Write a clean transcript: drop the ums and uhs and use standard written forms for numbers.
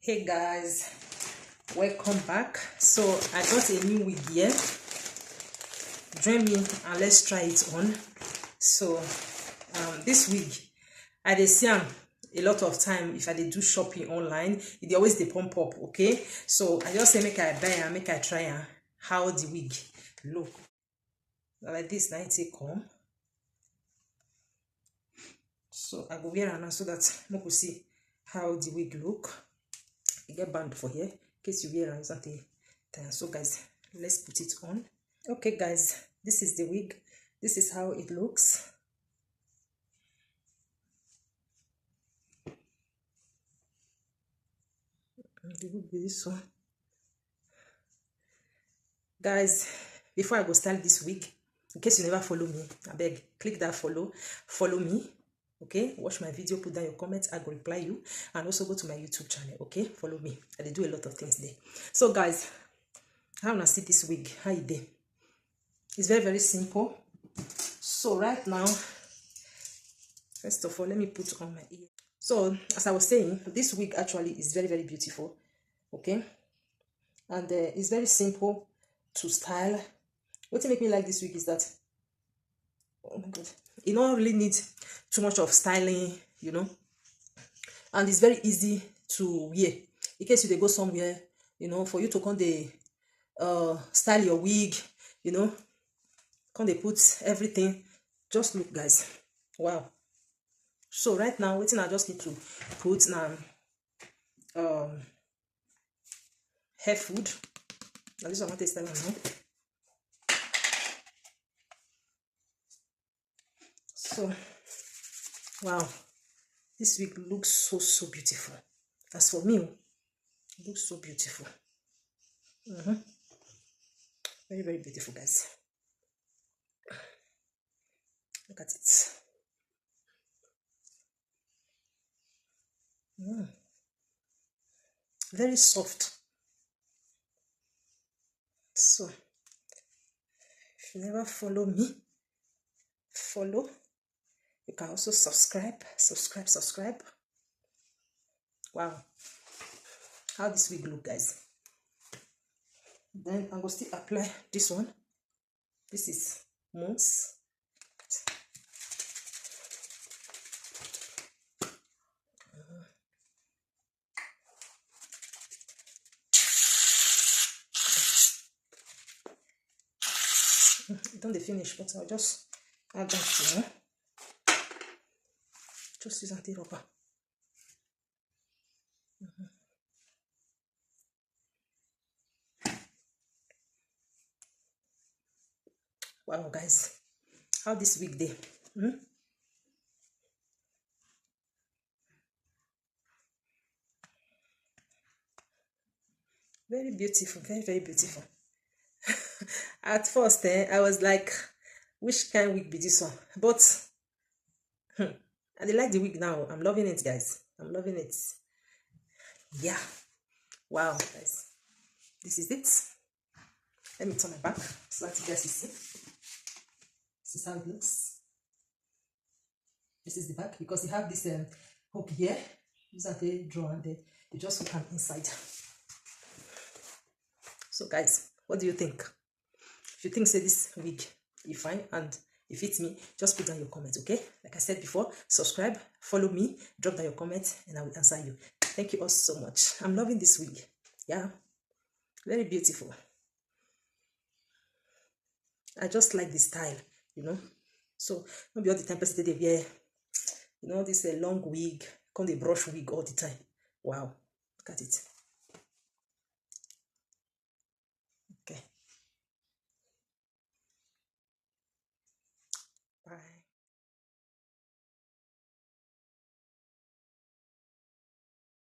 Hey guys, welcome back. So I got a new wig here. Join me and let's try it on. So this wig I dey see am a lot of time. If I dey do shopping online, it dey always dey pump up. Okay, so I just say make I buy and make I try am how the wig look. Na like this, na it take come. So I go wear am now so that make we see how the wig look. You get band for here in case you wear something. So guys, let's put it on. Okay guys, this is the wig. This is how it looks. The wig be this one. Guys, before I go style this wig, in case you never follow me, I beg, click that follow me. Okay, watch my video, put down your comments, I will reply you, and also go to my YouTube channel. Okay, follow me. I do a lot of things there. So guys, how I see this wig, how it dey? It's very simple. So right now, first of all, let me put on my ear. So as I was saying, this wig actually is very beautiful. Okay, and it's very simple to style. What make me like this wig is that, oh my god, it don't really need too much of styling, you know, and it's very easy to wear. In case you dey go somewhere, you know, for you to come dey style your wig, you know, come dey put everything. Just look guys, wow. So right now, wetin I just need to put now hair food. Now this one I want to style now. So wow, this wig looks so beautiful. As for me, it looks so beautiful. Very beautiful guys. Look at it. Very soft. So if you never follow me, follow. You can also subscribe. Wow, how this wig look guys. Then I'm gonna still apply this one. This is mousse. Don't they finish, but I'll just add that to, you know? Just use anti-rubber. Wow guys, how this wig dey. Very beautiful, very beautiful. At first I was like, which kind of wig be this one? But I like the wig now. I'm loving it guys, I'm loving it. Yeah, wow guys, this is it. Let me turn my back so that you guys see. This is how it looks. This is the back, because you have this hook here. Use that they draw and they just hook them inside. So guys, what do you think? If you think say this wig is fine and it fits me, just put down your comments. Okay, like I said before, subscribe, follow me, drop down your comments, and I will answer you. Thank you all so much. I'm loving this wig. Yeah, very beautiful. I just like the style, you know. So maybe all the time person they wear, you know, this long wig, come they brush wig all the time. Wow, look at it. Okay, bye.